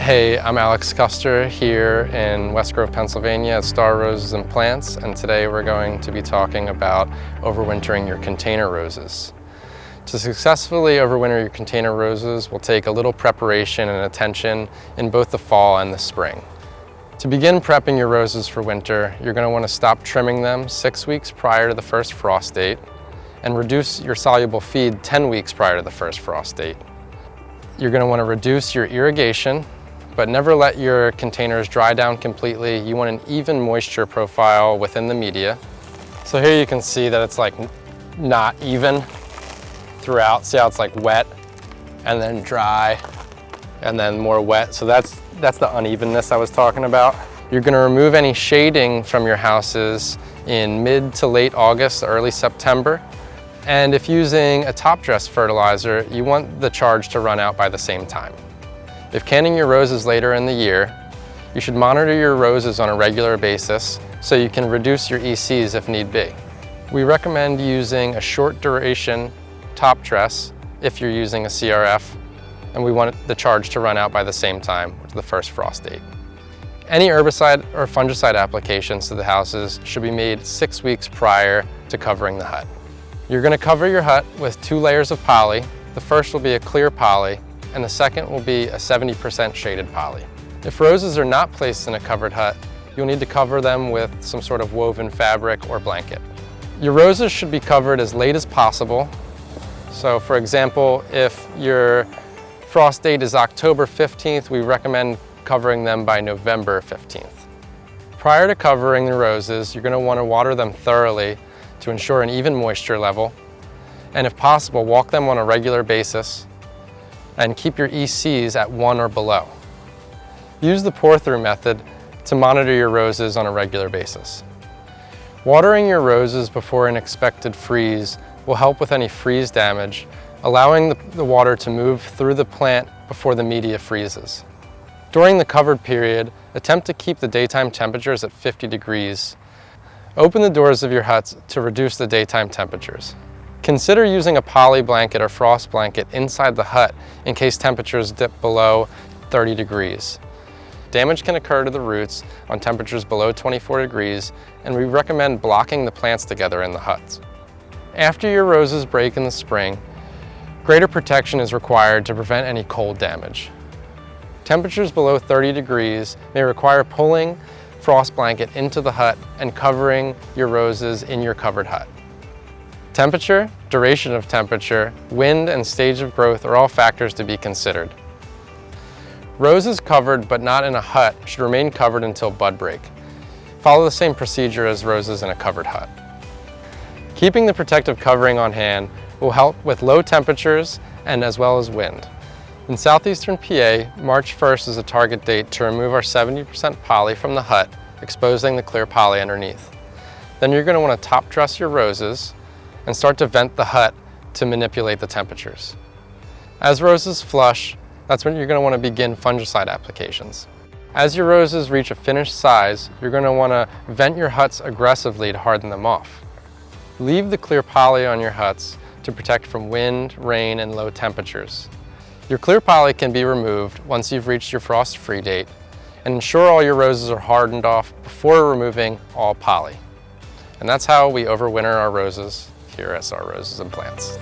Hey, I'm Alex Custer here in West Grove, Pennsylvania at Star Roses and Plants, and today we're going to be talking about overwintering your container roses. To successfully overwinter your container roses will take a little preparation and attention in both the fall and the spring. To begin prepping your roses for winter, you're going to want to stop trimming them 6 weeks prior to the first frost date and reduce your soluble feed 10 weeks prior to the first frost date. You're going to want to reduce your irrigation, but never let your containers dry down completely. You want an even moisture profile within the media. So here you can see that it's like not even throughout. See how it's like wet and then dry and then more wet. So that's the unevenness I was talking about. You're gonna remove any shading from your houses in mid to late August, early September. And if using a top dress fertilizer, you want the charge to run out by the same time. If canning your roses later in the year, you should monitor your roses on a regular basis so you can reduce your ECs if need be. We recommend using a short duration top dress if you're using a CRF, and we want the charge to run out by the same time, which is the first frost date. Any herbicide or fungicide applications to the houses should be made 6 weeks prior to covering the hut. You're going to cover your hut with 2 layers of poly. The first will be a clear poly, and the second will be a 70% shaded poly. If roses are not placed in a covered hut, you'll need to cover them with some sort of woven fabric or blanket. Your roses should be covered as late as possible. So for example, if your frost date is October 15th, we recommend covering them by November 15th. Prior to covering the roses, you're going to want to water them thoroughly to ensure an even moisture level, and if possible, walk them on a regular basis and keep your ECs at 1 or below. Use the pour-through method to monitor your roses on a regular basis. Watering your roses before an expected freeze will help with any freeze damage, allowing the water to move through the plant before the media freezes. During the covered period, attempt to keep the daytime temperatures at 50 degrees. Open the doors of your huts to reduce the daytime temperatures. Consider using a poly blanket or frost blanket inside the hut in case temperatures dip below 30 degrees. Damage can occur to the roots on temperatures below 24 degrees, and we recommend blocking the plants together in the huts. After your roses break in the spring, greater protection is required to prevent any cold damage. Temperatures below 30 degrees may require pulling frost blanket into the hut and covering your roses in your covered hut. Temperature, duration of temperature, wind, and stage of growth are all factors to be considered. Roses covered but not in a hut should remain covered until bud break. Follow the same procedure as roses in a covered hut. Keeping the protective covering on hand will help with low temperatures and as well as wind. In southeastern PA, March 1st is a target date to remove our 70% poly from the hut, exposing the clear poly underneath. Then you're going to want to top dress your roses and start to vent the hut to manipulate the temperatures. As roses flush, that's when you're going to want to begin fungicide applications. As your roses reach a finished size, you're going to want to vent your huts aggressively to harden them off. Leave the clear poly on your huts to protect from wind, rain, and low temperatures. Your clear poly can be removed once you've reached your frost-free date, and ensure all your roses are hardened off before removing all poly. And that's how we overwinter our roses here at Star Roses and Plants.